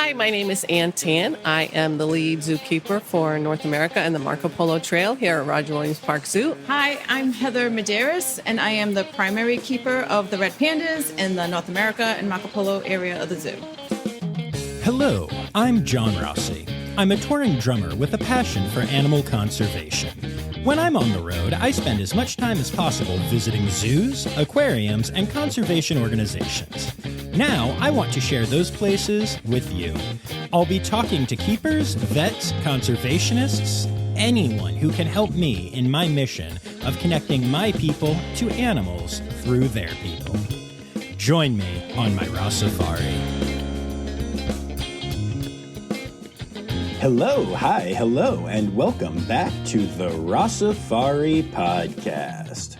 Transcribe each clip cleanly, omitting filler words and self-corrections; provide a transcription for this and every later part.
Hi, my name is Ann Tan. I am the lead zookeeper for North America and the Marco Polo Trail here at Roger Williams Park Zoo. Hi, I'm Heather Medeiros, and I am the primary keeper of the red pandas in the North America and Marco Polo area of the zoo. Hello, I'm John Rossi. I'm a touring drummer with a passion for animal conservation. When I'm on the road, I spend as much time as possible visiting zoos, aquariums, and conservation organizations. Now, I want to share those places with you. I'll be talking to keepers, vets, conservationists, anyone who can help me in my mission of connecting my people to animals through their people. Join me on my Rossifari. Hello, hi, hello, and welcome back to the Rossifari podcast.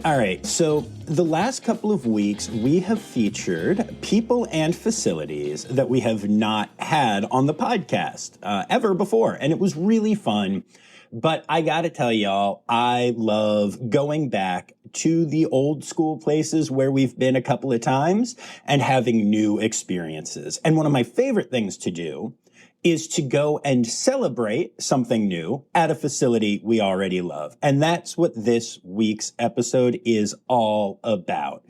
All right, so the last couple of weeks, we have featured people and facilities that we have not had on the podcast ever before, and it was really fun. But I gotta tell y'all, I love going back to the old school places where we've been a couple of times and having new experiences. And one of my favorite things to do is to go and celebrate something new at a facility we already love. And that's what this week's episode is all about.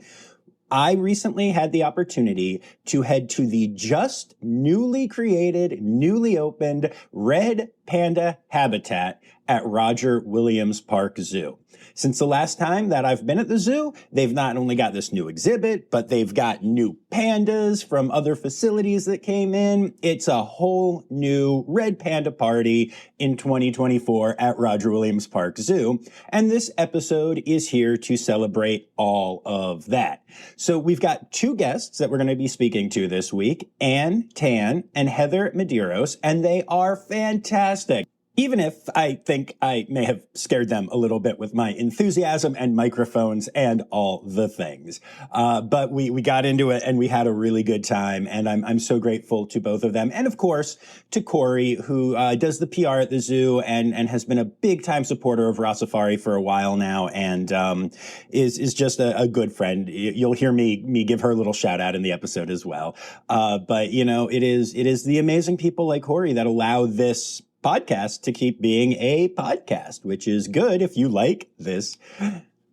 I recently had the opportunity to head to the just newly created, newly opened red panda habitat at Roger Williams Park Zoo. Since the last time that I've been at the zoo, they've not only got this new exhibit, but they've got new pandas from other facilities that came in. It's a whole new red panda party in 2024 at Roger Williams Park Zoo. And this episode is here to celebrate all of that. So we've got two guests that we're going to be speaking to this week, Ann Tan and Heather Medeiros, and they are fantastic. Even if I think I may have scared them a little bit with my enthusiasm and microphones and all the things. But we got into it and we had a really good time. And I'm so grateful to both of them. And of course, to Corey, who does the PR at the zoo and has been a big time supporter of Rossifari for a while now and is just a good friend. You'll hear me give her a little shout out in the episode as well. But you know, it is the amazing people like Corey that allow this podcast to keep being a podcast, which is good if you like this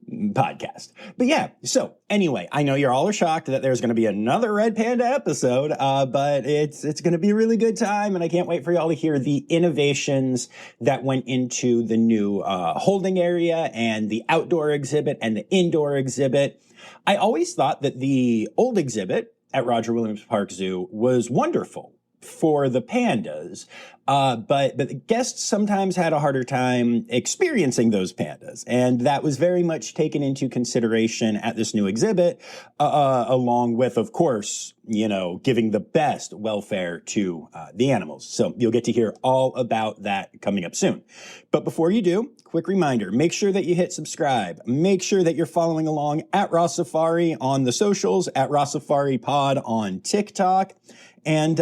podcast. But yeah, so anyway, I know you're all are shocked that there's going to be another Red Panda episode, but it's going to be a really good time, and I can't wait for y'all to hear the innovations that went into the new holding area and the outdoor exhibit and the indoor exhibit. I always thought that the old exhibit at Roger Williams Park Zoo was wonderful for the pandas, but the guests sometimes had a harder time experiencing those pandas, and that was very much taken into consideration at this new exhibit, along with, of course, you know, giving the best welfare to the animals. So you'll get to hear all about that coming up soon. But before you do, quick reminder, make sure that you hit subscribe. Make sure that you're following along at Rossifari on the socials, at Rossifari Pod on TikTok. And,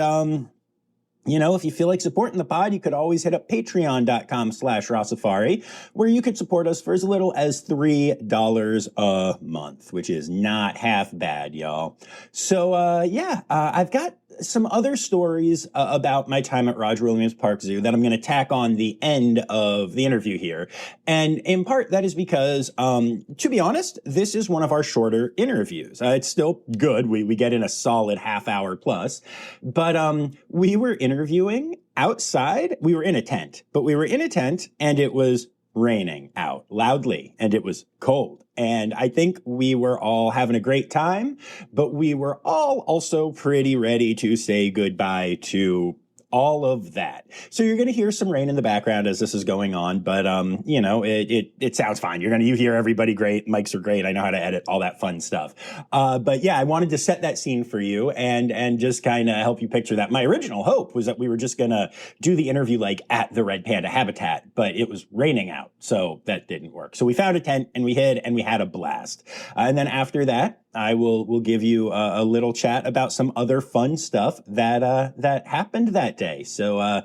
you know, if you feel like supporting the pod, you could always hit up patreon.com/Rossifari, where you could support us for as little as $3 a month, which is not half bad, y'all. So, I've got some other stories about my time at Roger Williams Park Zoo that I'm going to tack on the end of the interview here. And in part, that is because, to be honest, this is one of our shorter interviews. It's still good. We get in a solid half hour plus. But we were interviewing outside. We were in a tent, but we were in a tent and it was raining out loudly and it was cold. And I think we were all having a great time, but we were all also pretty ready to say goodbye to all of that. So you're going to hear some rain in the background as this is going on, but you know, it sounds fine. You hear everybody great. Mics are great. I know how to edit, all that fun stuff. But yeah, I wanted to set that scene for you and just kind of help you picture that. My original hope was that we were just going to do the interview like at the red panda habitat, but it was raining out, so that didn't work. So we found a tent and we hid and we had a blast. And then after that, I will give you a little chat about some other fun stuff that happened that day. So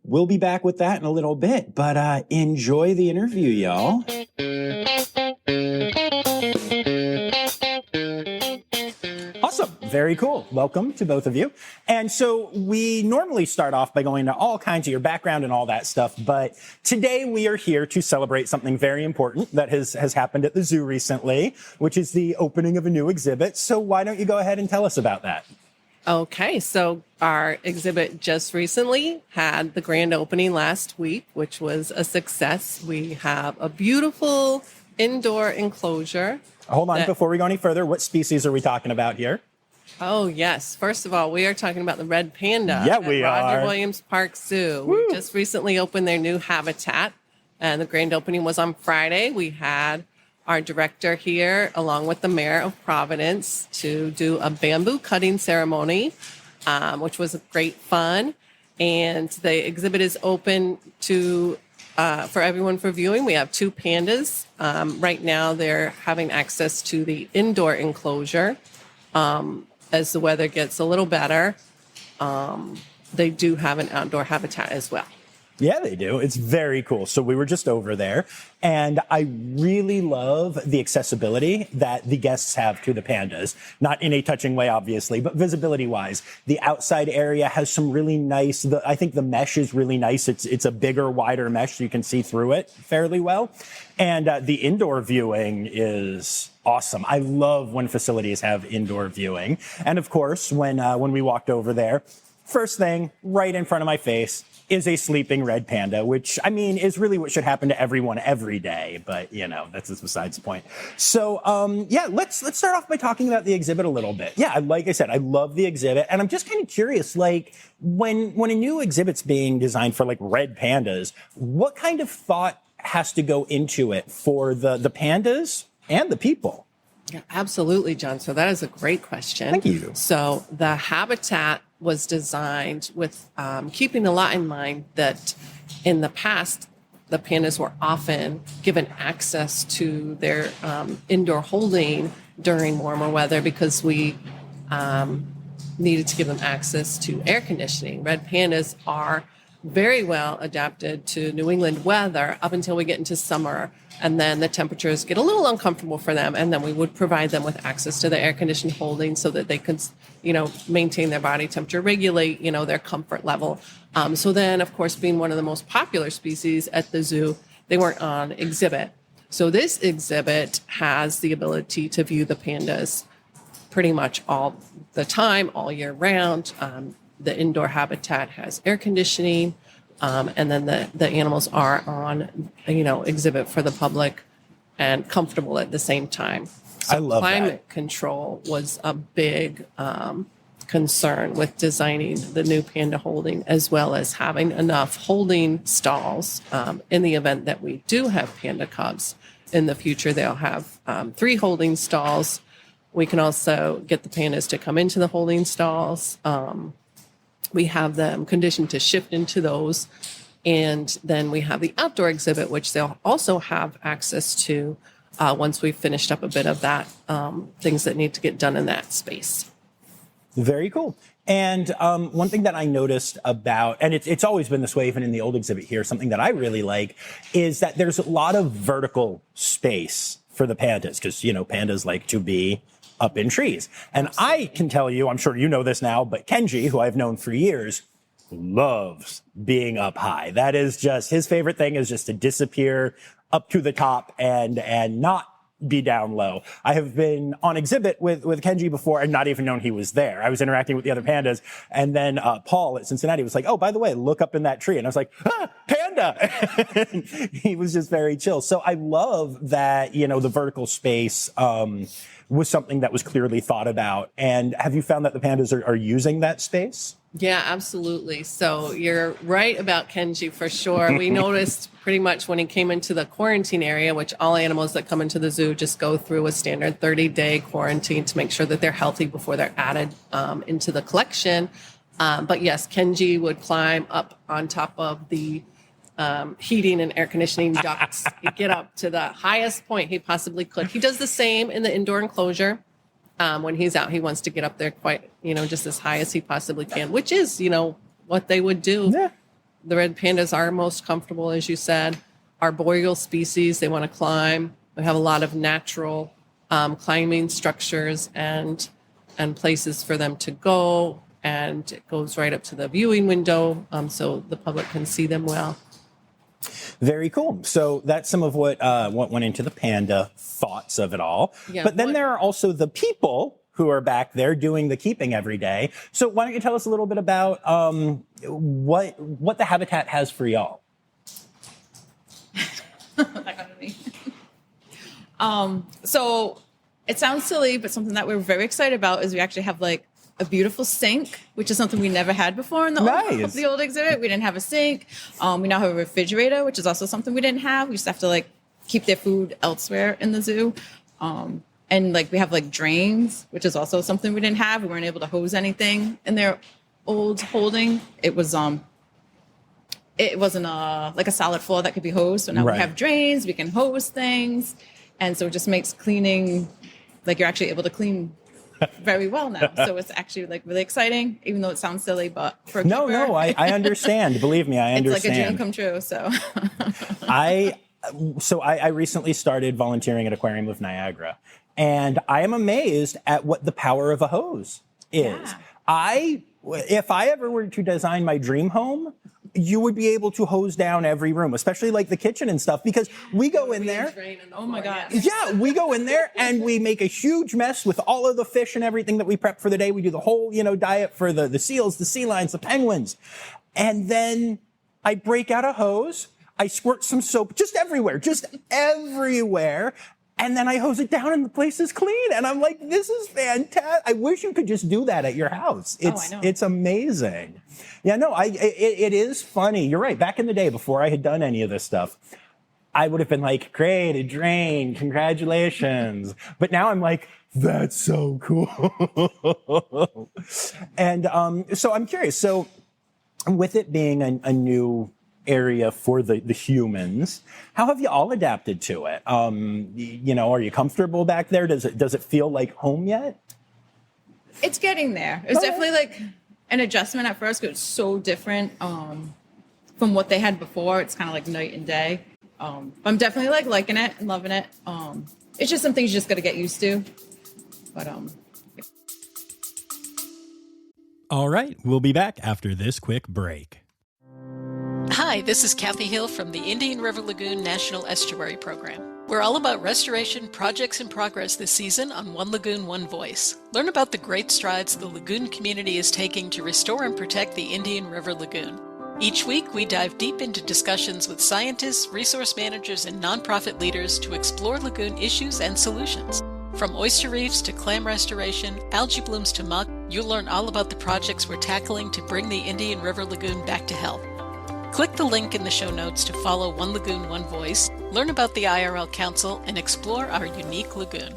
we'll be back with that in a little bit, but enjoy the interview, y'all. Awesome. Very cool. Welcome to both of you. And so we normally start off by going into all kinds of your background and all that stuff, but today we are here to celebrate something very important that has happened at the zoo recently, which is the opening of a new exhibit. So why don't you go ahead and tell us about that? Okay, so our exhibit just recently had the grand opening last week, which was a success. We have a beautiful indoor enclosure. Hold on, before we go any further, what species are we talking about here? Oh, yes. First of all, we are talking about the red panda Yeah, at we Roger are. Williams Park Zoo. Woo. We just recently opened their new habitat, and the grand opening was on Friday. We had our director here, along with the mayor of Providence, to do a bamboo cutting ceremony, which was great fun. And the exhibit is open to for everyone for viewing. We have 2 pandas. Right now, they're having access to the indoor enclosure. As the weather gets a little better, they do have an outdoor habitat as well. Yeah, they do. It's very cool. So we were just over there, and I really love the accessibility that the guests have to the pandas. Not in a touching way, obviously, but visibility-wise. The outside area has some really nice, I think the mesh is really nice. It's a bigger, wider mesh, so you can see through it fairly well. And the indoor viewing is awesome. I love when facilities have indoor viewing. And of course, when we walked over there, first thing right in front of my face is a sleeping red panda, which, I mean, is really what should happen to everyone every day. But, you know, that's just besides the point. So, yeah, let's start off by talking about the exhibit a little bit. Yeah, like I said, I love the exhibit. And I'm just kind of curious, like, when a new exhibit's being designed for, like, red pandas, what kind of thought has to go into it for the pandas and the people? Yeah, absolutely, John. So that is a great question. Thank you. So the habitat was designed with keeping a lot in mind that in the past, the pandas were often given access to their indoor holding during warmer weather because we needed to give them access to air conditioning. Red pandas are very well adapted to New England weather up until we get into summer. And then the temperatures get a little uncomfortable for them. And then we would provide them with access to the air conditioned holding so that they could, maintain their body temperature, regulate, their comfort level. So then, of course, being one of the most popular species at the zoo, they weren't on exhibit. So this exhibit has the ability to view the pandas pretty much all the time, all year round. The indoor habitat has air conditioning. And then the animals are on, exhibit for the public and comfortable at the same time. So I love climate control was a big concern with designing the new panda holding, as well as having enough holding stalls in the event that we do have panda cubs in the future. They'll have 3 holding stalls. We can also get the pandas to come into the holding stalls. We have them conditioned to shift into those. And then we have the outdoor exhibit, which they'll also have access to once we've finished up a bit of that, things that need to get done in that space. Very cool. And one thing that I noticed about, and it's always been this way, even in the old exhibit here, something that I really like is that there's a lot of vertical space for the pandas because, pandas like to be up in trees. And I can tell you, I'm sure you know this now, but Kenji, who I've known for years, loves being up high. That is just his favorite thing is just to disappear up to the top and not be down low. I have been on exhibit with Kenji before and not even known he was there. I was interacting with the other pandas. And then Paul at Cincinnati was like, oh, by the way, look up in that tree. And I was like, panda. He was just very chill. So I love that, the vertical space was something that was clearly thought about. And have you found that the pandas are using that space? Yeah, absolutely. So you're right about Kenji for sure. We noticed pretty much when he came into the quarantine area, which all animals that come into the zoo just go through a standard 30-day quarantine to make sure that they're healthy before they're added into the collection. But yes, Kenji would climb up on top of the heating and air conditioning ducts. He'd get up to the highest point he possibly could. He does the same in the indoor enclosure. When he's out, he wants to get up there quite, just as high as he possibly can, which is, what they would do. Yeah. The red pandas are most comfortable, as you said. Arboreal species, they want to climb. We have a lot of natural climbing structures and and places for them to go. And it goes right up to the viewing window, so the public can see them well. Very cool. So that's some of what went into the panda thoughts of it all. Yeah, but then there are also the people who are back there doing the keeping every day. So why don't you tell us a little bit about what the habitat has for y'all? So it sounds silly, but something that we're very excited about is we actually have like a beautiful sink, which is something we never had before in the old exhibit. We didn't have a sink. We now have a refrigerator, which is also something we didn't have. We just have to like keep their food elsewhere in the zoo. And like we have like drains, which is also something we didn't have. We weren't able to hose anything in their old holding. It wasn't like a solid floor that could be hosed. So now we have drains, we can hose things. And so it just makes cleaning, like you're actually able to clean very well now. So it's actually like really exciting, even though it sounds silly, but for a keeper, I understand. Believe me, I understand. It's like a dream come true. So I recently started volunteering at Aquarium of Niagara, and I am amazed at what the power of a hose is. Yeah. If I ever were to design my dream home, you would be able to hose down every room, especially like the kitchen and stuff, because we go in there. Oh my God. Yeah, we go in there and we make a huge mess with all of the fish and everything that we prep for the day. We do the whole, diet for the seals, the sea lions, the penguins. And then I break out a hose. I squirt some soap just everywhere. And then I hose it down and the place is clean. And I'm like, this is fantastic. I wish you could just do that at your house. It's amazing. Yeah, no, it is funny. You're right. Back in the day, before I had done any of this stuff, I would have been like, great, a drain, congratulations. But now I'm like, that's so cool. And so I'm curious. So with it being a new area for the humans, how have you all adapted to it? Are you comfortable back there? Does it feel like home yet? It's getting there. It's definitely like an adjustment at first because it's so different from what they had before. It's kind of like night and day. I'm definitely like liking it and loving it. It's just some things you just got to get used to. But All right, we'll be back after this quick break. Hi, this is Kathy Hill from the Indian River Lagoon National Estuary Program. We're all about restoration projects in progress this season on One Lagoon, One Voice. Learn about the great strides the lagoon community is taking to restore and protect the Indian River Lagoon. Each week, we dive deep into discussions with scientists, resource managers, and nonprofit leaders to explore lagoon issues and solutions. From oyster reefs to clam restoration, algae blooms to muck, you'll learn all about the projects we're tackling to bring the Indian River Lagoon back to health. Click the link in the show notes to follow One Lagoon, One Voice, learn about the IRL Council, and explore our unique lagoon.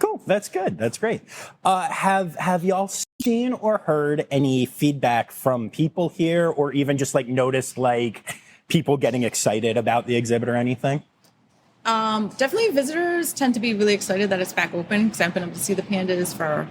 Cool. That's good. That's great. Have y'all seen or heard any feedback from people here, or even just like noticed like people getting excited about the exhibit or anything? definitely visitors tend to be really excited that it's back open because I've been able to see the pandas for,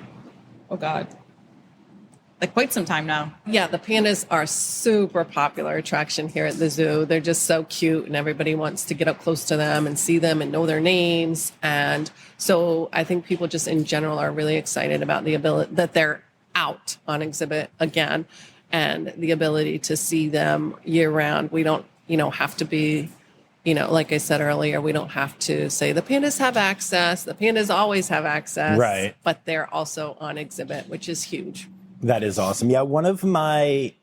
like quite some time now. Yeah, the pandas are super popular attraction here at the zoo. They're just so cute and everybody wants to get up close to them and see them and know their names. And so I think people just in general are really excited about the ability that they're out on exhibit again and the ability to see them year round. We don't, have to be, like I said earlier, we don't have to say the pandas have access. The pandas always have access. Right. But they're also on exhibit, which is huge. That is awesome. Yeah, one of my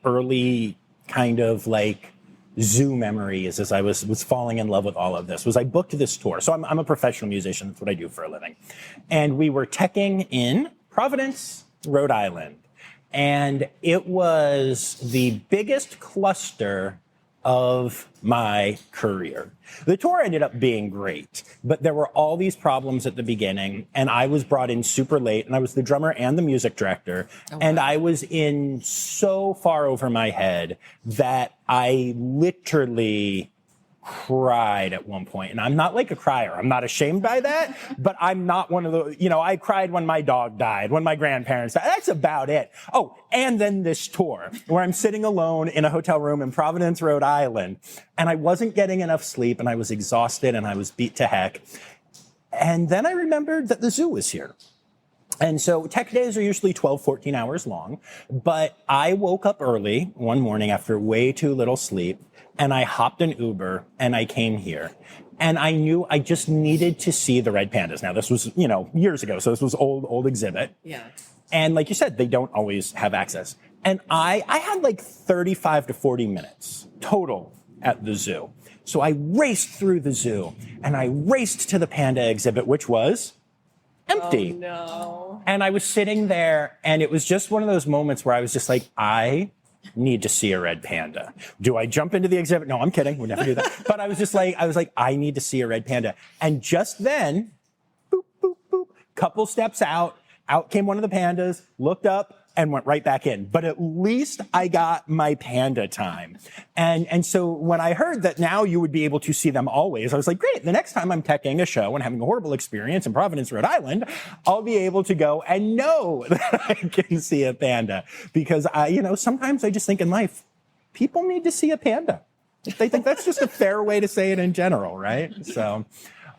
early kind of like zoo memories as I was falling in love with all of this was I booked this tour. So I'm a professional musician. That's what I do for a living. And we were teching in Providence, Rhode Island. And it was the biggest cluster of my career. The tour ended up being great, but there were all these problems at the beginning, and I was brought in super late, and I was the drummer and the music director, and I was in so far over my head that I literally cried at one point. And I'm not like a crier. I'm not ashamed by that, but I'm not one of the, I cried when my dog died, when my grandparents died. That's about it. Oh, and then this tour where I'm sitting alone in a hotel room in Providence, Rhode Island, and I wasn't getting enough sleep and I was exhausted and I was beat to heck. And then I remembered that the zoo was here. And so tech days are usually 12, 14 hours long, but I woke up early one morning after way too little sleep, and I hopped an Uber and I came here. And I knew I just needed to see the red pandas. Now, this was, years ago, so this was old exhibit. Yeah. And like you said, they don't always have access. And I had like 35 to 40 minutes total at the zoo. So I raced through the zoo and I raced to the panda exhibit, which was empty. Oh, no. And I was sitting there and it was just one of those moments where I was just like, I need to see a red panda. Do I jump into the exhibit? No, I'm kidding. We'd never do that. But I was like, I need to see a red panda. And just then, boop, boop, boop, couple steps out came one of the pandas, looked up, and went right back in. But at least I got my panda time. And so when I heard that now you would be able to see them always, I was like, great, the next time I'm teching a show and having a horrible experience in Providence, Rhode Island, I'll be able to go and know that I can see a panda. Because sometimes I just think in life, people need to see a panda. They think that's just a fair way to say it in general, right? So...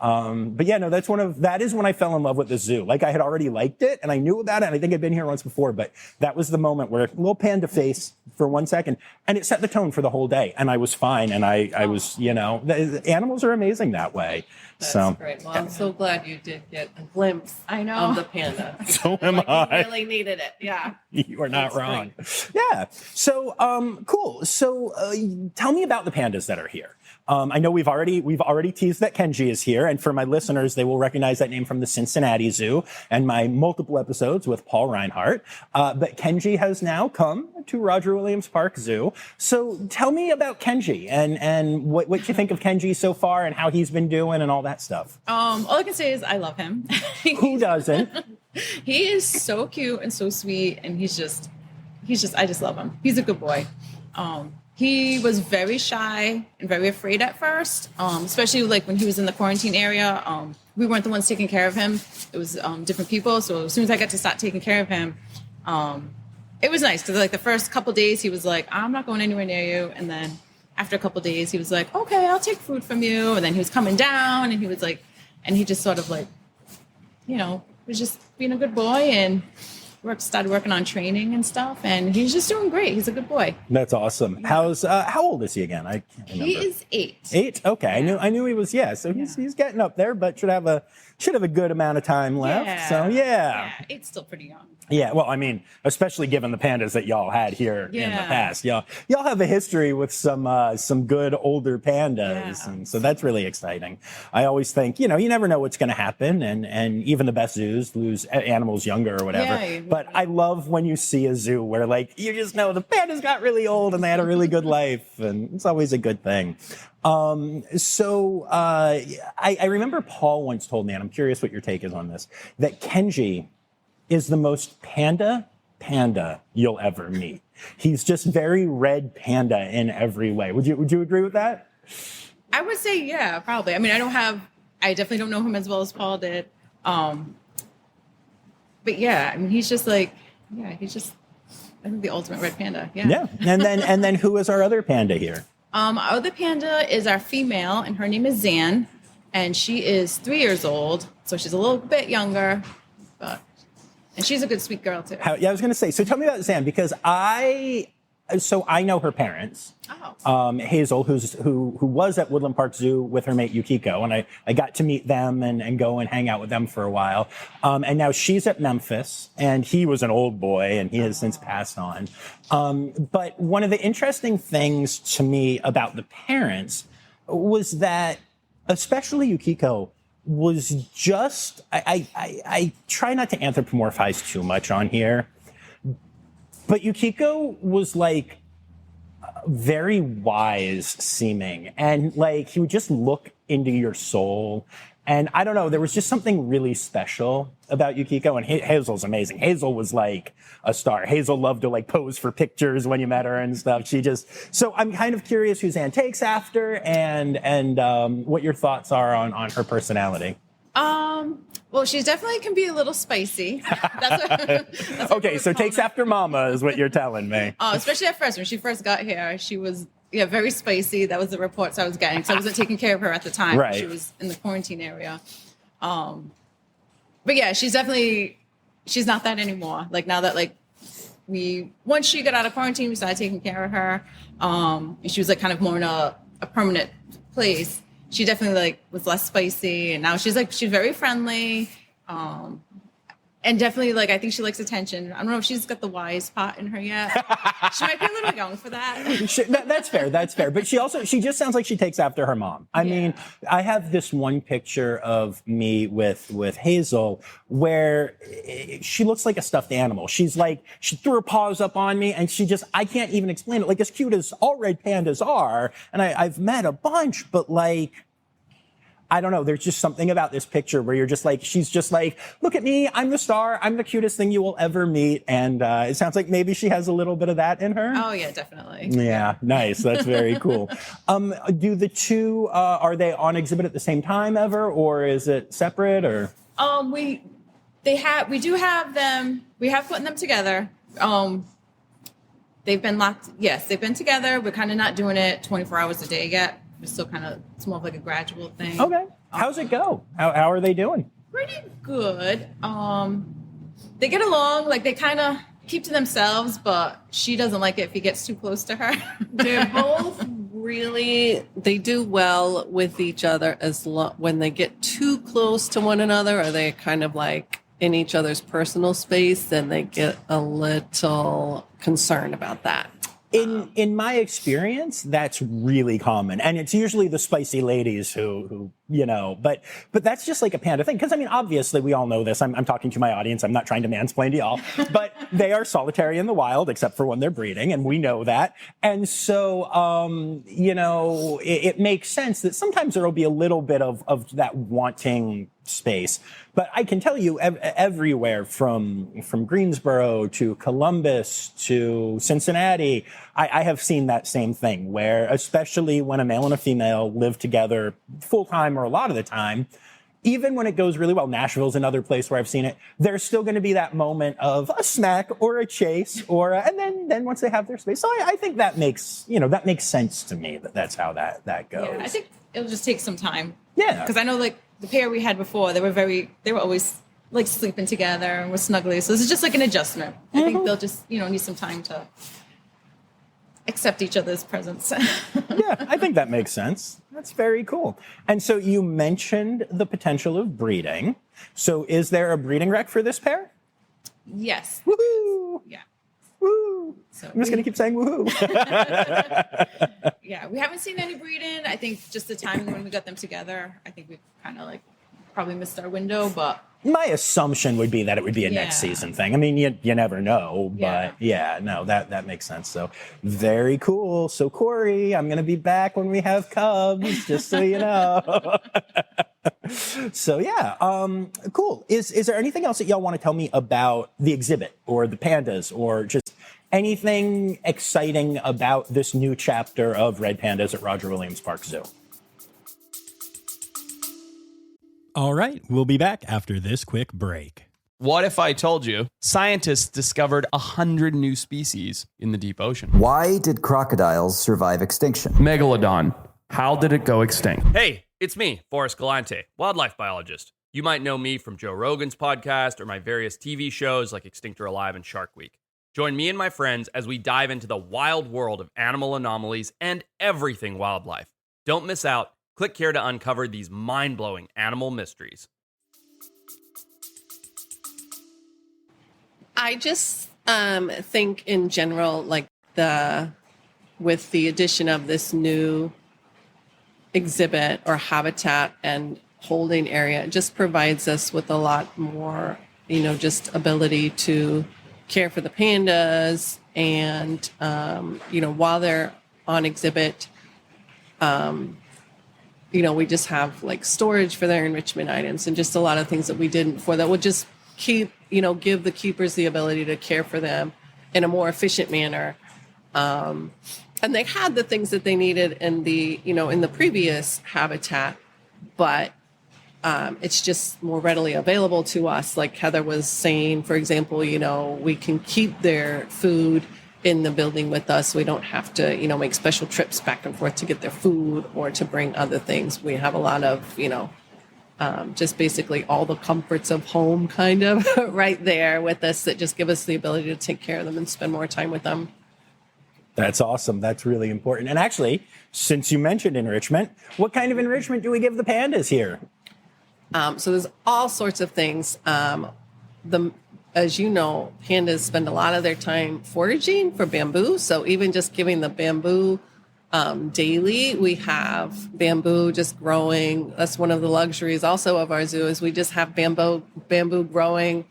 but yeah, no, that is when I fell in love with the zoo. Like I had already liked it and I knew about it and I think I'd been here once before, but that was the moment where little panda face for 1 second and it set the tone for the whole day and I was fine and I was, the animals are amazing that way. That's great. Well, I'm so glad you did get a glimpse of the panda. So am I. You really needed it. Yeah. You are not wrong. Great. Yeah. So, cool. So, tell me about the pandas that are here. I know we've already teased that Kenji is here, and for my listeners, they will recognize that name from the Cincinnati Zoo and my multiple episodes with Paul Reinhardt. But Kenji has now come to Roger Williams Park Zoo. So tell me about Kenji and what you think of Kenji so far and how he's been doing and all that stuff. All I can say is I love him. Who doesn't? He is so cute and so sweet, and I just love him. He's a good boy. He was very shy and very afraid at first, especially like when he was in the quarantine area. We weren't the ones taking care of him. It was different people. So as soon as I got to start taking care of him, it was nice because like the first couple days he was like, I'm not going anywhere near you. And then after a couple days he was like, okay, I'll take food from you. And then he was coming down and he was like, and he just sort of like, was just being a good boy and started working on training and stuff, and he's just doing great. He's a good boy. That's awesome. How old is he again? I can't remember. He is 8. 8? Okay, yeah. I knew he was. Yeah, so he's getting up there, but should have a good amount of time left. Yeah. So yeah, 8's still pretty young. Yeah, well, I mean, especially given the pandas that y'all had here in the past, y'all have a history with some good older pandas, and so that's really exciting. I always think, you never know what's going to happen, and even the best zoos lose animals younger or whatever. Yeah, but I love when you see a zoo where like you just know the pandas got really old and they had a really good life, and it's always a good thing. I remember Paul once told me, and I'm curious what your take is on this, that Kenji is the most panda you'll ever meet. He's just very red panda in every way. Would you agree with that? I would say, yeah, probably. I mean, I definitely don't know him as well as Paul did. But yeah, I mean, he's just like, I think the ultimate red panda. Yeah. Yeah. And then who is our other panda here? Our other panda is our female, and her name is Zan, and she is 3 years old, so she's a little bit younger, and she's a good, sweet girl too. I was going to say. So tell me about Zan, because I know her parents. Oh. Hazel, who was at Woodland Park Zoo with her mate Yukiko, and I got to meet them and go and hang out with them for a while. And now she's at Memphis, and he was an old boy, and he has since passed on. But one of the interesting things to me about the parents was that, especially Yukiko, was just I try not to anthropomorphize too much on here, but Yukiko was like very wise seeming, and like he would just look into your soul And I don't know, there was just something really special about Yukiko, and Hazel's amazing. Hazel was like a star. Hazel loved to like pose for pictures when you met her and stuff. So I'm kind of curious who Zan takes after and what your thoughts are on her personality. Well, she definitely can be a little spicy. That's okay, so takes after Mama is what you're telling me. Especially at first, when she first got here, she was very spicy. That was the reports I was getting. because I wasn't taking care of her at the time. Right. She was in the quarantine area. But yeah, she's not that anymore. Like now that once she got out of quarantine, we started taking care of her. And she was like kind of more in a permanent place. She definitely like was less spicy, and now she's very friendly, and definitely like I think she likes attention. I don't know if she's got the wise part in her yet. She might be a little young for that. That's fair. That's fair. But she just sounds like she takes after her mom. I mean, I have this one picture of me with Hazel where she looks like a stuffed animal. She's like, she threw her paws up on me and I can't even explain it. Like as cute as all red pandas are, and I've met a bunch, but like, I don't know. There's just something about this picture where she's just like, look at me. I'm the star. I'm the cutest thing you will ever meet. And it sounds like maybe she has a little bit of that in her. Oh, yeah, definitely. Yeah, nice. That's very cool. Do the two, are they on exhibit at the same time ever, or is it separate, or? We do have them. We have put them together. They've been locked. Yes, they've been together. We're kind of not doing it 24 hours a day yet. We're still it's more of like a gradual thing. Okay. How's it go? How are they doing? Pretty good. They get along. Like they kind of keep to themselves, but she doesn't like it if he gets too close to her. They're both they do well with each other when they get too close to one another, or they kind of like in each other's personal space, then they get a little concerned about that. In my experience, that's really common. And it's usually the spicy ladies who but that's just like a panda thing. Because I mean, obviously we all know this. I'm talking to my audience. I'm not trying to mansplain to y'all, but they are solitary in the wild, except for when they're breeding. And we know that. And so, it makes sense that sometimes there will be a little bit of that wanting space. But I can tell you everywhere from Greensboro to Columbus to Cincinnati, I have seen that same thing where, especially when a male and a female live together full time or a lot of the time, even when it goes really well, Nashville's another place where I've seen it, there's still going to be that moment of a smack or a chase and then once they have their space. So I think that makes sense to me that's how that goes. Yeah, I think it'll just take some time. Yeah. Because I know like the pair we had before, they were always like sleeping together and were snuggly. So this is just like an adjustment. I think they'll just, need some time to accept each other's presence. Yeah, I think that makes sense. That's very cool. And so you mentioned the potential of breeding. So is there a breeding rec for this pair? Yes. Woohoo! Yeah. Woo! So I'm just going to keep saying woohoo. Yeah, we haven't seen any breeding. I think just the timing when we got them together, I think we kind of like probably missed our window, but my assumption would be that it would be a next season thing. I mean, you never know, but that makes sense. So very cool. So Corey, I'm going to be back when we have cubs, just so you know. So yeah, cool. Is there anything else that y'all want to tell me about the exhibit or the pandas or just anything exciting about this new chapter of Red Pandas at Roger Williams Park Zoo? All right, we'll be back after this quick break. What if I told you scientists discovered 100 new species in the deep ocean? Why did crocodiles survive extinction? Megalodon. How did it go extinct? Hey, it's me, Boris Galante, wildlife biologist. You might know me from Joe Rogan's podcast or my various TV shows like Extinct or Alive and Shark Week. Join me and my friends as we dive into the wild world of animal anomalies and everything wildlife. Don't miss out. Click here to uncover these mind-blowing animal mysteries. I just think in general, like with the addition of this new exhibit or habitat and holding area, it just provides us with a lot more, just ability to care for the pandas and, while they're on exhibit, we just have like storage for their enrichment items and just a lot of things that we did before that would just keep, give the keepers the ability to care for them in a more efficient manner. And they had the things that they needed in the previous habitat, but it's just more readily available to us. Like Heather was saying, for example, we can keep their food in the building with us. We don't have to, make special trips back and forth to get their food or to bring other things. We have a lot of, just basically all the comforts of home kind of right there with us that just give us the ability to take care of them and spend more time with them. That's awesome. That's really important. And actually, since you mentioned enrichment, what kind of enrichment do we give the pandas here? So there's all sorts of things. As you know, pandas spend a lot of their time foraging for bamboo. So even just giving the bamboo daily, we have bamboo just growing. That's one of the luxuries also of our zoo is we just have bamboo growing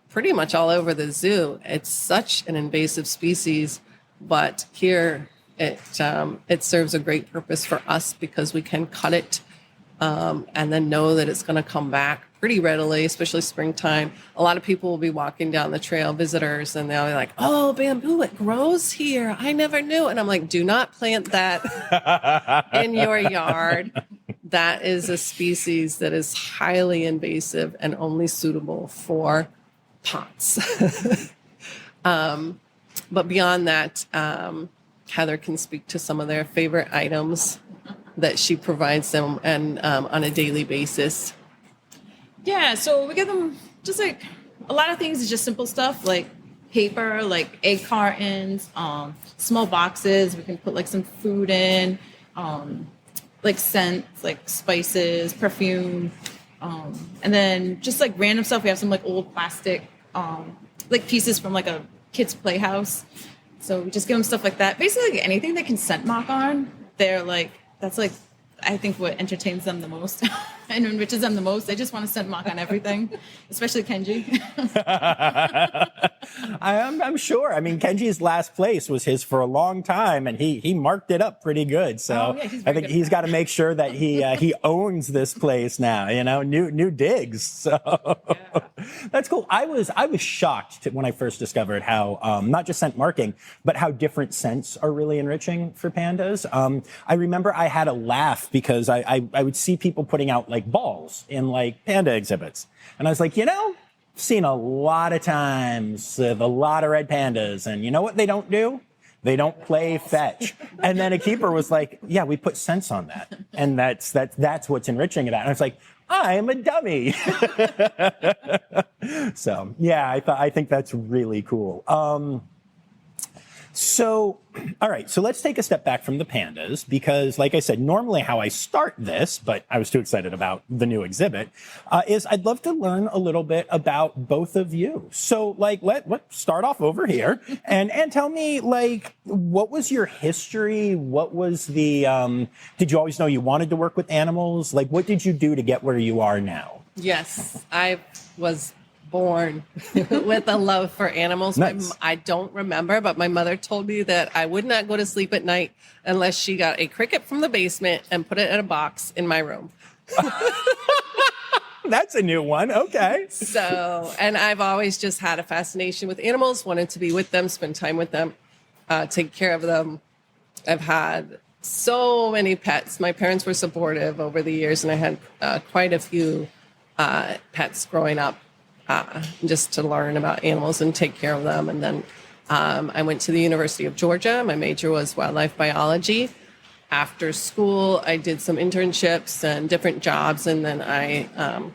pretty much all over the zoo. It's such an invasive species, but here it serves a great purpose for us because we can cut it and then know that it's going to come back pretty readily, especially springtime. A lot of people will be walking down the trail, visitors, and they'll be like, oh, bamboo, it grows here. I never knew. And I'm like, do not plant that in your yard. That is a species that is highly invasive and only suitable for pots. But beyond that, Heather can speak to some of their favorite items that she provides them and on a daily basis. Yeah, so we give them just like a lot of things is just simple stuff like paper, like egg cartons, small boxes. We can put like some food in, like scents, like spices, perfume, and then just like random stuff. We have some like old plastic, like pieces from like a kid's playhouse. So we just give them stuff like that. Basically, like anything they can scent mark on, they're like, that's like, I think what entertains them the most and enriches them the most. They just want to scent mark on everything, especially Kenji. I'm sure. I mean, Kenji's last place was his for a long time, and he marked it up pretty good. So I think he's got to make sure that he owns this place now. New digs. So that's cool. I was shocked when I first discovered how not just scent marking, but how different scents are really enriching for pandas. I remember I had a laugh because I would see people putting out like balls in like panda exhibits, and I was like, seen a lot of times with a lot of red pandas, and you know what they don't do? They don't play fetch. And then a keeper was like, yeah, we put scents on that. And that's what's enriching it. And I was like, I'm a dummy. So yeah, I think that's really cool. So, all right, so let's take a step back from the pandas because, like I said, normally how I start this, but I was too excited about the new exhibit, is I'd love to learn a little bit about both of you. So, like, let's start off over here and tell me, like, what was your history? What was the, did you always know you wanted to work with animals? Like, what did you do to get where you are now? Yes, I was born with a love for animals. Nice. I don't remember, but my mother told me that I would not go to sleep at night unless she got a cricket from the basement and put it in a box in my room. That's a new one. Okay. So, and I've always just had a fascination with animals, wanted to be with them, spend time with them, take care of them. I've had so many pets. My parents were supportive over the years, and I had quite a few pets growing up. Just to learn about animals and take care of them. And then I went to the University of Georgia. My major was wildlife biology. After school, I did some internships and different jobs. And then I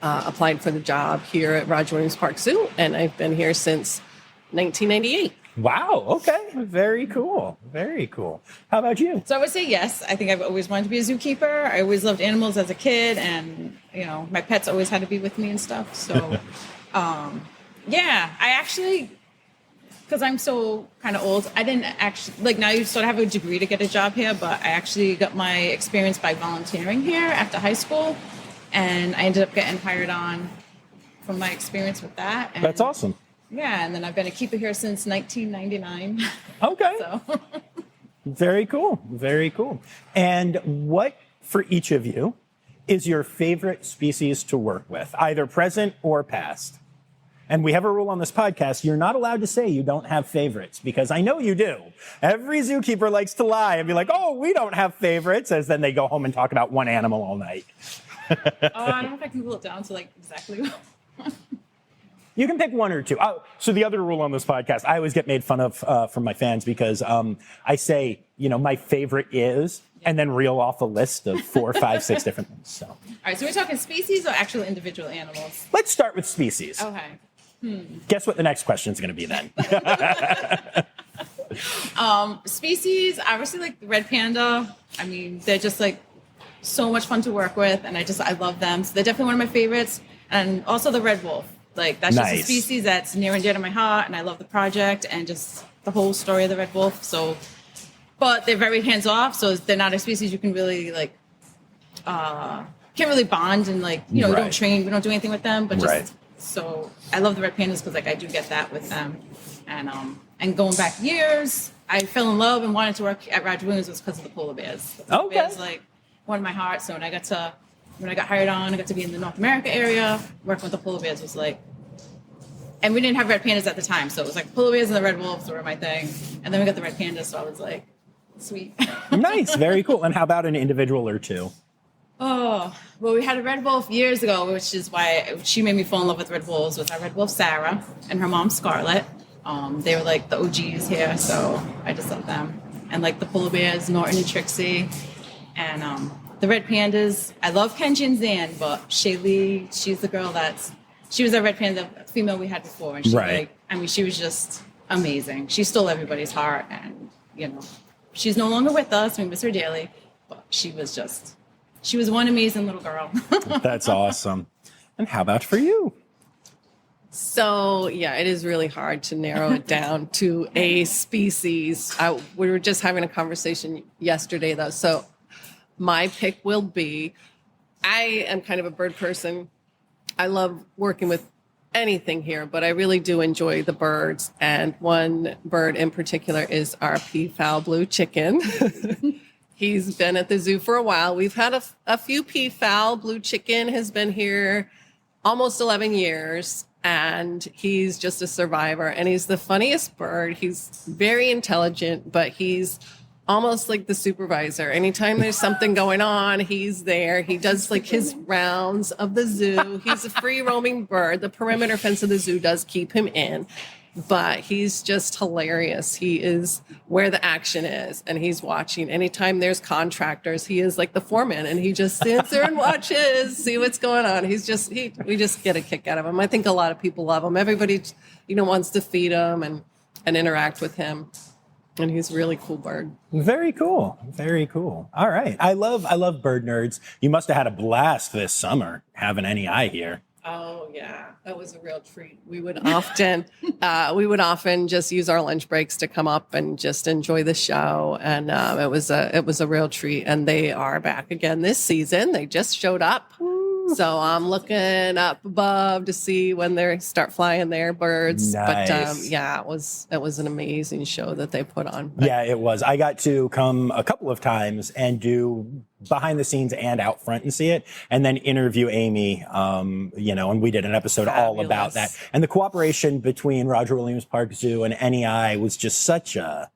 applied for the job here at Roger Williams Park Zoo. And I've been here since 1998. Wow. Okay. Very cool. Very cool. How about you? So I would say yes. I think I've always wanted to be a zookeeper. I always loved animals as a kid, and my pets always had to be with me and stuff. So, yeah, I actually, because I'm so kind of old, I didn't actually now you sort of have a degree to get a job here, but I actually got my experience by volunteering here after high school, and I ended up getting hired on from my experience with that. And that's awesome. yeah, and then I've been a keeper here since 1999. Okay. So. Very cool. Very cool. And what, for each of you, is your favorite species to work with, either present or past? And we have a rule on this podcast. You're not allowed to say you don't have favorites, because I know you do. Every zookeeper likes to lie and be like, oh, we don't have favorites, as then they go home and talk about one animal all night. I don't know if I can pull it down to like exactly one. You can pick one or two. Oh, so the other rule on this podcast, I always get made fun of from my fans because I say, my favorite is, and then reel off a list of 4, 5, 6 different ones. So. All right, so we're talking species or actual individual animals? Let's start with species. Okay. Guess what the next question is going to be then? Species, obviously like the red panda. I mean, they're just like so much fun to work with, and I love them. So they're definitely one of my favorites. And also the red wolf. Like that's just a species that's near and dear to my heart, and I love the project and just the whole story of the red wolf. So, but they're very hands off, so they're not a species you can really like can't really bond and like we don't train, we don't do anything with them, but just so I love the red pandas because like I do get that with them, and going back years, I fell in love and wanted to work at Roger Williams was because of the polar bears. The polar bears like won my heart. So when I got hired on, I got to be in the North America area. Working with the polar bears was like, and we didn't have red pandas at the time, so it was like polar bears and the red wolves were my thing. And then we got the red pandas, so I was like, sweet. Nice, very cool. And how about an individual or two? Oh, well, we had a red wolf years ago, which is why she made me fall in love with red wolves. With our red wolf Sarah and her mom Scarlett. They were like the OGs here, so I just love them. And like the polar bears, Norton and Trixie, and the red pandas. I love Kenji and Zan, but Shaylee, she's the girl she was a red panda female we had before. And she was just amazing. She stole everybody's heart, and, she's no longer with us. We miss her dearly, but she was one amazing little girl. That's awesome. And how about for you? So, yeah, it is really hard to narrow it down to a species. We were just having a conversation yesterday, though. So my pick will be, I am kind of a bird person. I love working with anything here, but I really do enjoy the birds. And one bird in particular is our peafowl blue chicken. He's been at the zoo for a while. We've had a few peafowl. Blue chicken has been here almost 11 years, and he's just a survivor. And he's the funniest bird. He's very intelligent, but he's almost like the supervisor. Anytime there's something going on, he's there. He does like his rounds of the zoo. He's a free roaming bird. The perimeter fence of the zoo does keep him in, but he's just hilarious. He is where the action is, and he's watching. Anytime there's contractors, he is like the foreman, and he just stands there and watches, see what's going on. We just get a kick out of him. I think a lot of people love him. Everybody, wants to feed him and interact with him. And he's a really cool bird. Very cool. Very cool. All right. I love bird nerds. You must have had a blast this summer having NEI here. Oh yeah, that was a real treat. We would often just use our lunch breaks to come up and just enjoy the show, and it was a real treat. And they are back again this season. They just showed up. So I'm looking up above to see when they start flying their birds. Nice. But it was an amazing show that they put on. Yeah, it was. I got to come a couple of times and do behind the scenes and out front and see it, and then interview Amy, and we did an episode all about that. And the cooperation between Roger Williams Park Zoo and NEI was just such a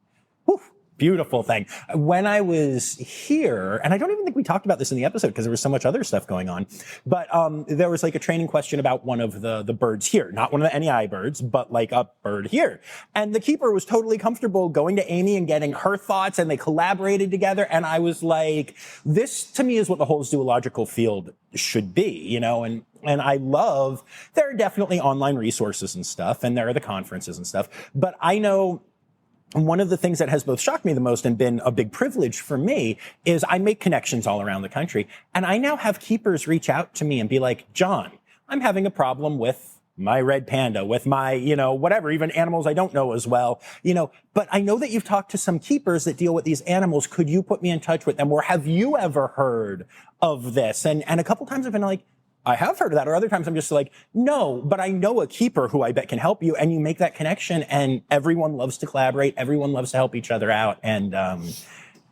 beautiful thing. When I was here, and I don't even think we talked about this in the episode because there was so much other stuff going on, but there was like a training question about one of the birds here, not one of the NEI birds, but like a bird here. And the keeper was totally comfortable going to Amy and getting her thoughts, and they collaborated together. And I was like, this to me is what the whole zoological field should be, and I love, there are definitely online resources and stuff, and there are the conferences and stuff, but I know one of the things that has both shocked me the most and been a big privilege for me is I make connections all around the country. And I now have keepers reach out to me and be like, John, I'm having a problem with my red panda, with my, whatever, even animals I don't know as well, but I know that you've talked to some keepers that deal with these animals. Could you put me in touch with them? Or have you ever heard of this? And a couple times I've been like, I have heard of that. Or other times I'm just like, no, but I know a keeper who I bet can help you. And you make that connection and everyone loves to collaborate. Everyone loves to help each other out. And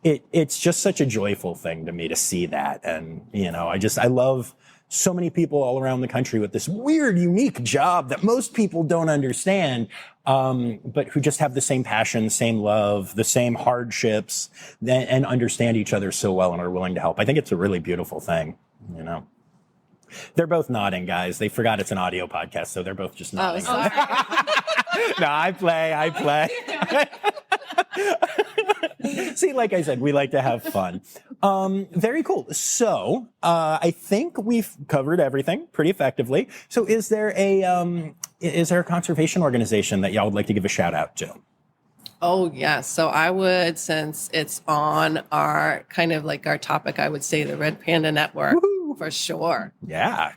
it's just such a joyful thing to me to see that. And, I love so many people all around the country with this weird, unique job that most people don't understand, but who just have the same passion, same love, the same hardships, and understand each other so well and are willing to help. I think it's a really beautiful thing, They're both nodding, guys. They forgot it's an audio podcast, so they're both just nodding. Oh, sorry. No, I play. See, like I said, we like to have fun. Very cool. So I think we've covered everything pretty effectively. So is there a conservation organization that y'all would like to give a shout out to? Oh, yeah. So I would, since it's on our kind of like our topic, I would say the Red Panda Network. Woo-hoo. For sure. Yeah.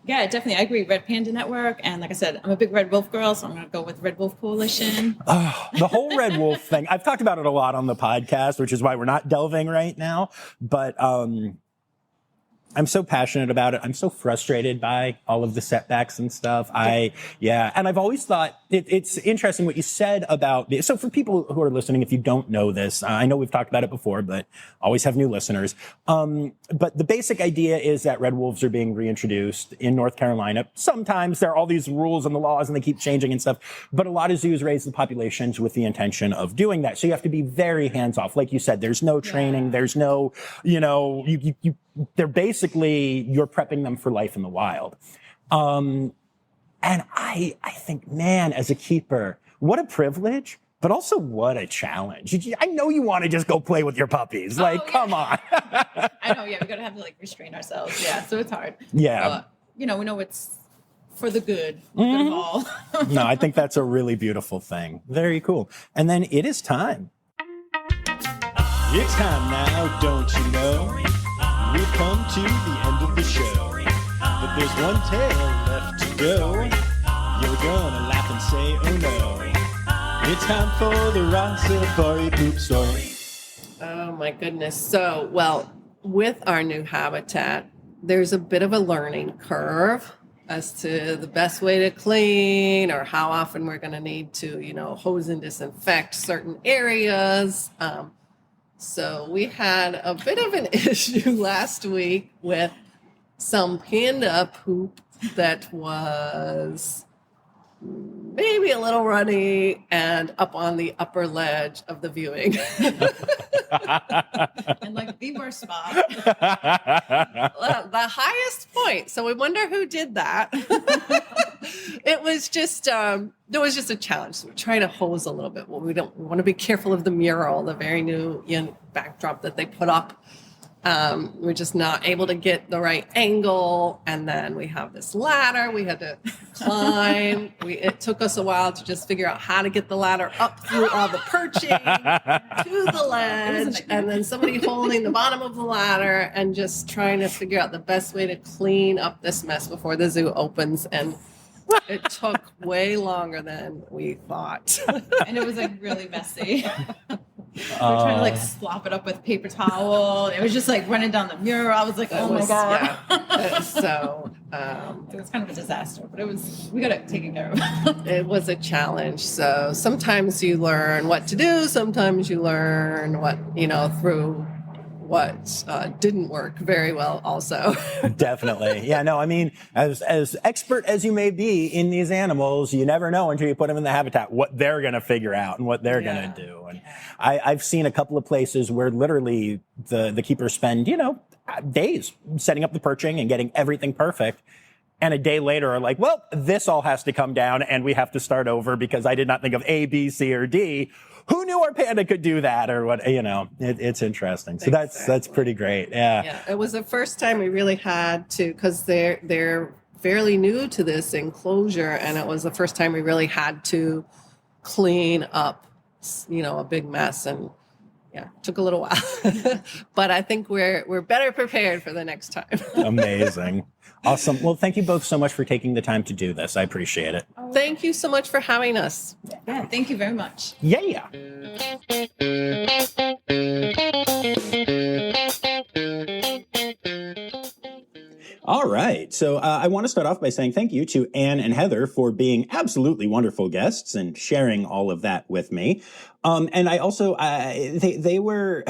Yeah, definitely. I agree. Red Panda Network. And like I said, I'm a big Red Wolf girl, so I'm going to go with Red Wolf Coalition. Oh, the whole Red Wolf thing. I've talked about it a lot on the podcast, which is why we're not delving right now. But I'm so passionate about it. I'm so frustrated by all of the setbacks and stuff. And I've always thought it's interesting what you said about so for people who are listening, if you don't know this, I know we've talked about it before, but always have new listeners. But the basic idea is that red wolves are being reintroduced in North Carolina. Sometimes there are all these rules and the laws and they keep changing and stuff, but a lot of zoos raise the populations with the intention of doing that. So you have to be very hands off. Like you said, there's no training. There's no, they're basically, you're prepping them for life in the wild. And I think, man, as a keeper, what a privilege, but also what a challenge. I know you want to just go play with your puppies. Come on. I know, we got to have to restrain ourselves. Yeah, so it's hard. Yeah. We know it's for the good of all. No, I think that's a really beautiful thing. Very cool. And then it is time. It's time now, don't you know? We've come to the end of the show, but there's one tale left to go. You're gonna laugh and say, oh no. It's time for the Rossifari poop story. Oh my goodness. So, with our new habitat, there's a bit of a learning curve as to the best way to clean or how often we're going to need to, hose and disinfect certain areas. So we had a bit of an issue last week with some panda poop that was maybe a little runny and up on the upper ledge of the viewing. And the worst spot. The highest point. So we wonder who did that. It was just, there was just a challenge. So we're trying to hose a little bit. Well, we want to be careful of the mural, the very new backdrop that they put up. We're just not able to get the right angle. And then we have this ladder we had to climb. It took us a while to just figure out how to get the ladder up through all the perching to the ledge. And then somebody holding the bottom of the ladder and just trying to figure out the best way to clean up this mess before the zoo opens. And it took way longer than we thought. And it was really messy. We were trying to slop it up with paper towel. It was just running down the mural. I was like, oh my God. Yeah. So it was kind of a disaster, but we got it taken care of. It was a challenge. So sometimes you learn what to do. Sometimes you learn what, through what didn't work very well also. Definitely. Yeah, no, I mean, as expert as you may be in these animals, you never know until you put them in the habitat what they're going to figure out and what they're going to do. And I've seen a couple of places where literally the keepers spend, days setting up the perching and getting everything perfect. And a day later are like, well, this all has to come down and we have to start over because I did not think of A, B, C, or D. Who knew our panda could do that or what, it's interesting. So that's pretty great. Yeah. It was the first time we really had to, cause they're fairly new to this enclosure. And it was the first time we really had to clean up, a big mess and took a little while, but I think we're better prepared for the next time. Amazing. Awesome. Well, thank you both so much for taking the time to do this. I appreciate it. Thank you so much for having us. Yeah, thank you very much. Yeah. All right. So I want to start off by saying thank you to Anne and Heather for being absolutely wonderful guests and sharing all of that with me. And I also, they were,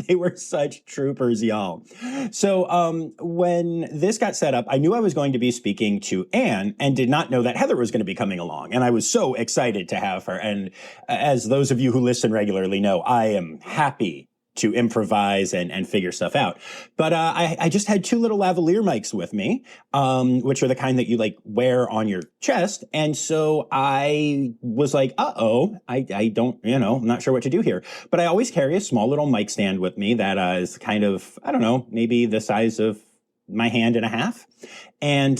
they were such troopers, y'all. So when this got set up, I knew I was going to be speaking to Anne and did not know that Heather was going to be coming along. And I was so excited to have her. And as those of you who listen regularly know, I am happy to improvise and figure stuff out. But I just had two little lavalier mics with me, which are the kind that you like wear on your chest. And so I was like, I don't, I'm not sure what to do here. But I always carry a small little mic stand with me that is kind of, I don't know, maybe the size of my hand and a half. And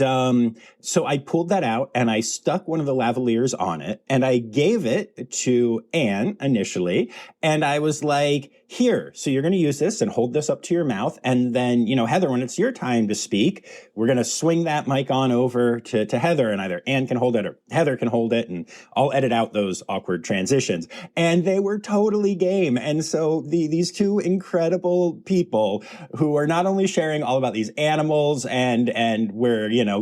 so I pulled that out and I stuck one of the lavaliers on it and I gave it to Anne initially. And I was like, here, so you're going to use this and hold this up to your mouth. And then, Heather, when it's your time to speak, we're going to swing that mic on over to Heather, and either Anne can hold it or Heather can hold it. And I'll edit out those awkward transitions. And they were totally game. And so these two incredible people who are not only sharing all about these animals and we're,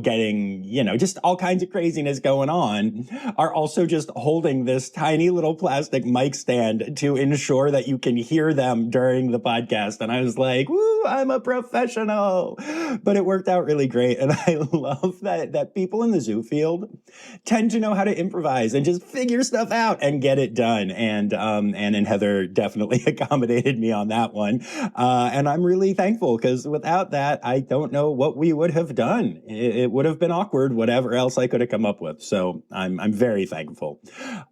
getting, just all kinds of craziness going on, are also just holding this tiny little plastic mic stand to ensure that you can hear them during the podcast. And I was like, woo, I'm a professional. But it worked out really great. And I love that people in the zoo field tend to know how to improvise and just figure stuff out and get it done. And Anne and Heather definitely accommodated me on that one. And I'm really thankful, because without that, I don't know what we would have done. It would have been awkward, whatever else I could have come up with. So I'm very thankful.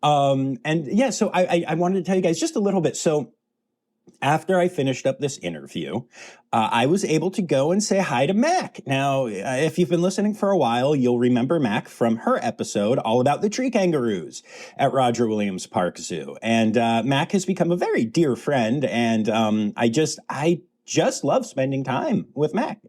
So I wanted to tell you guys just a little bit. So after I finished up this interview, I was able to go and say hi to Mac. Now, if you've been listening for a while, you'll remember Mac from her episode all about the tree kangaroos at Roger Williams Park Zoo. And Mac has become a very dear friend, and I just love spending time with Mac.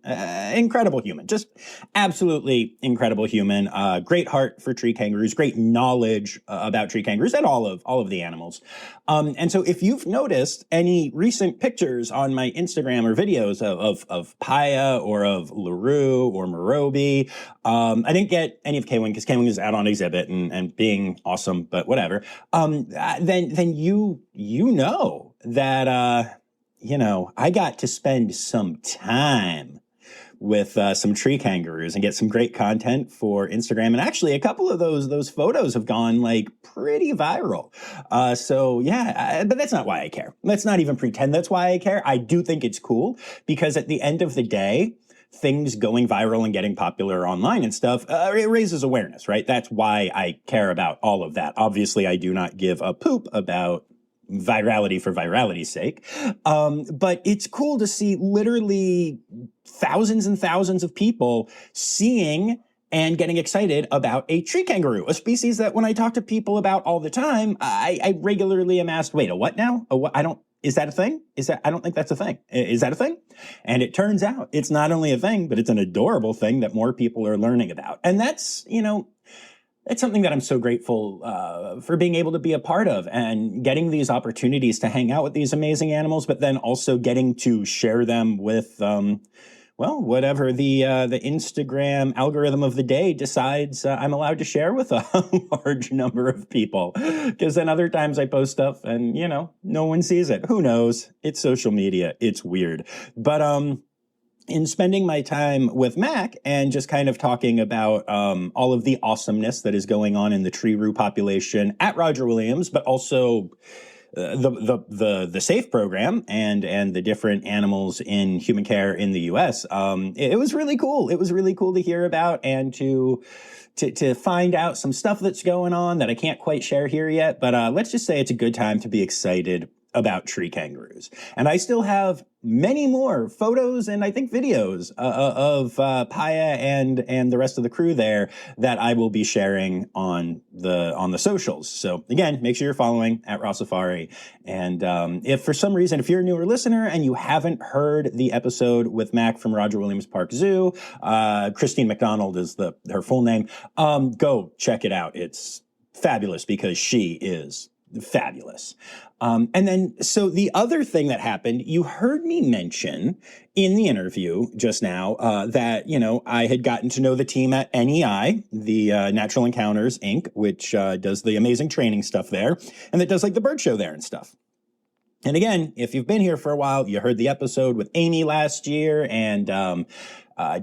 Incredible human, just absolutely incredible human. Great heart for tree kangaroos, great knowledge about tree kangaroos and all of the animals. And so if you've noticed any recent pictures on my Instagram or videos of Paya or of LaRue or Morobe, I didn't get any of K-Wing because K-Wing is out on exhibit and being awesome, but whatever. Then you know that I got to spend some time with some tree kangaroos and get some great content for Instagram. And actually, a couple of those photos have gone like pretty viral. But that's not why I care. Let's not even pretend that's why I care. I do think it's cool because at the end of the day, things going viral and getting popular online and stuff, it raises awareness, right? That's why I care about all of that. Obviously, I do not give a poop about virality for virality's sake. But it's cool to see literally thousands and thousands of people seeing and getting excited about a tree kangaroo, a species that when I talk to people about all the time, I regularly am asked, wait, a what now? Is that a thing? I don't think that's a thing. Is that a thing? And it turns out it's not only a thing, but it's an adorable thing that more people are learning about. And that's, it's something that I'm so grateful for being able to be a part of and getting these opportunities to hang out with these amazing animals, but then also getting to share them with, whatever the Instagram algorithm of the day decides I'm allowed to share with a large number of people. Because then other times I post stuff and, no one sees it. Who knows? It's social media. It's weird. But in spending my time with Mac and just kind of talking about all of the awesomeness that is going on in the tree-roo population at Roger Williams, but also the SAFE program and the different animals in human care in the U.S. It was really cool. It was really cool to hear about and to find out some stuff that's going on that I can't quite share here yet. But let's just say it's a good time to be excited about tree kangaroos. And I still have many more photos and I think videos of Paya and the rest of the crew there that I will be sharing on the socials. So again, make sure you're following at Rossifari. And if for some reason, if you're a newer listener and you haven't heard the episode with Mac from Roger Williams Park Zoo, Christine McDonald is her full name, go check it out. It's fabulous because she is fabulous. And then, so the other thing that happened, you heard me mention in the interview just now that, I had gotten to know the team at NEI, the Natural Encounters, Inc., which does the amazing training stuff there, and that does like the bird show there and stuff. And again, if you've been here for a while, you heard the episode with Amy last year, and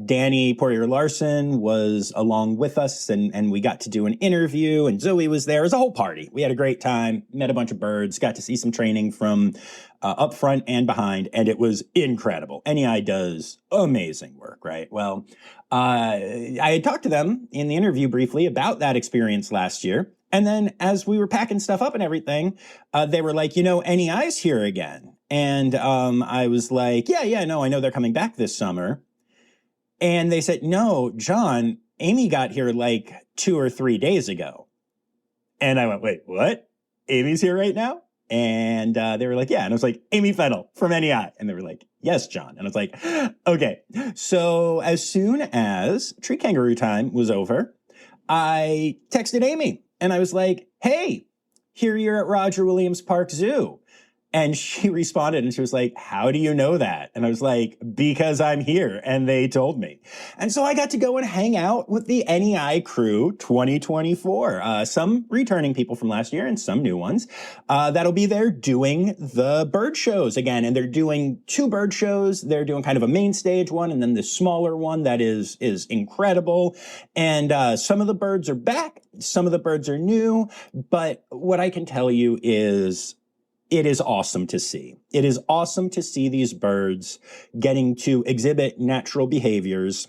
Danny Poirier-Larson was along with us, and we got to do an interview, and Zoe was there. It was a whole party. We had a great time, met a bunch of birds, got to see some training from up front and behind, and it was incredible. NEI does amazing work, right? Well, I had talked to them in the interview briefly about that experience last year. And then as we were packing stuff up and everything, they were like, NEI's here again. And I was like, no, I know they're coming back this summer. And they said, no, John, Amy got here like 2 or 3 days ago. And I went, wait, what? Amy's here right now? And they were like, yeah. And I was like, Amy Fennell from NEI. And they were like, yes, John. And I was like, okay. So as soon as tree kangaroo time was over, I texted Amy. And I was like, hey, here you're at Roger Williams Park Zoo. And she responded and she was like, how do you know that? And I was like, because I'm here and they told me. And so I got to go and hang out with the NEI crew 2024. Some returning people from last year and some new ones that'll be there doing the bird shows again. And they're doing 2 bird shows. They're doing kind of a main stage one and then the smaller one that is incredible. And some of the birds are back. Some of the birds are new. But what I can tell you is it is awesome to see. It is awesome to see these birds getting to exhibit natural behaviors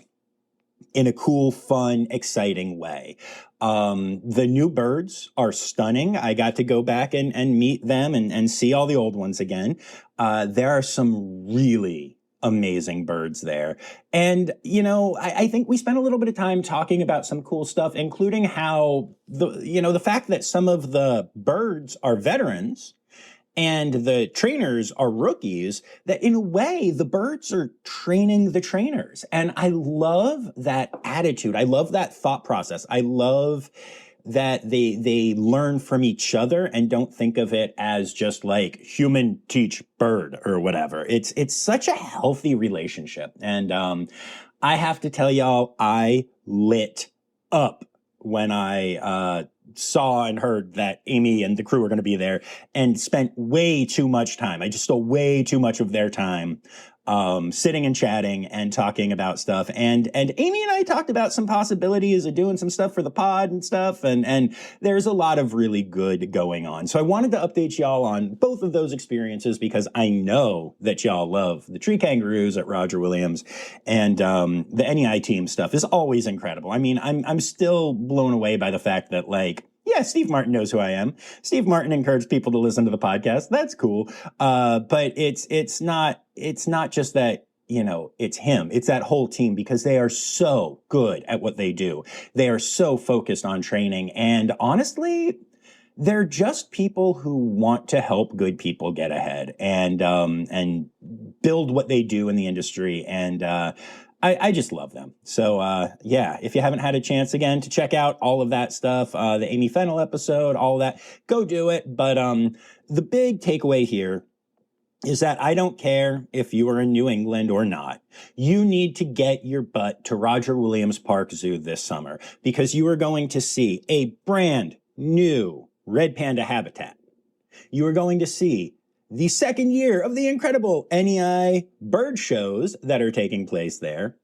in a cool, fun, exciting way. The new birds are stunning. I got to go back and meet them and see all the old ones again. There are some really amazing birds there. And, I think we spent a little bit of time talking about some cool stuff, including how the fact that some of the birds are veterans and the trainers are rookies, that in a way, the birds are training the trainers. And I love that attitude. I love that thought process. I love that they learn from each other and don't think of it as just like human teach bird or whatever. It's such a healthy relationship. And I have to tell y'all, I lit up when I saw and heard that Amy and the crew were going to be there, and spent way too much time. I just stole way too much of their time sitting and chatting and talking about stuff. And Amy and I talked about some possibilities of doing some stuff for the pod and stuff. And there's a lot of really good going on. So I wanted to update y'all on both of those experiences because I know that y'all love the tree kangaroos at Roger Williams, and the NEI team stuff is always incredible. I mean, I'm still blown away by the fact that, like, yeah, Steve Martin knows who I am. Steve Martin encouraged people to listen to the podcast. That's cool. But it's not just that, it's him. It's that whole team, because they are so good at what they do. They are so focused on training. And honestly, they're just people who want to help good people get ahead and build what they do in the industry. And I just love them. So, if you haven't had a chance again to check out all of that stuff, the Amy Fennell episode, all of that, go do it. But the big takeaway here is that I don't care if you are in New England or not. You need to get your butt to Roger Williams Park Zoo this summer, because you are going to see a brand new red panda habitat. You are going to see the second year of the incredible NEI bird shows that are taking place there.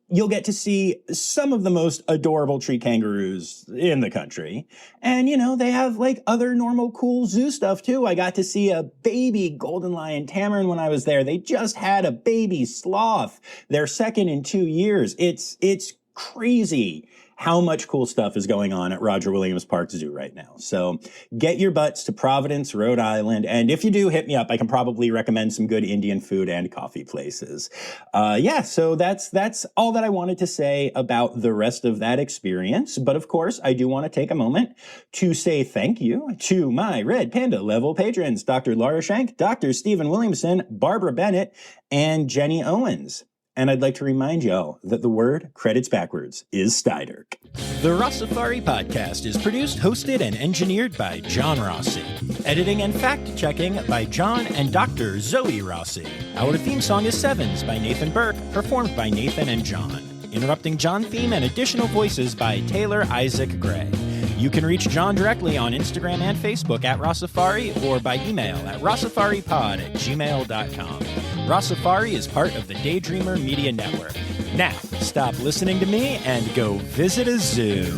You'll get to see some of the most adorable tree kangaroos in the country. And, they have like other normal cool zoo stuff too. I got to see a baby golden lion tamarin when I was there. They just had a baby sloth, their second in 2 years. It's crazy how much cool stuff is going on at Roger Williams Park Zoo right now. So get your butts to Providence, Rhode Island. And if you do, hit me up. I can probably recommend some good Indian food and coffee places. So that's all that I wanted to say about the rest of that experience. But of course, I do want to take a moment to say thank you to my Red Panda level patrons, Dr. Laura Shank, Dr. Stephen Williamson, Barbara Bennett, and Jenny Owens. And I'd like to remind y'all that the word credits backwards is Styderk. The Rossifari podcast is produced, hosted, and engineered by John Rossi. Editing and fact-checking by John and Dr. Zoe Rossi. Our theme song is Sevens by Nathan Burke, performed by Nathan and John. Interrupting John theme and additional voices by Taylor Isaac Gray. You can reach John directly on Instagram and Facebook at Rossifari or by email at rossifaripod@gmail.com. Rossifari is part of the Daydreamer Media Network. Now, stop listening to me and go visit a zoo.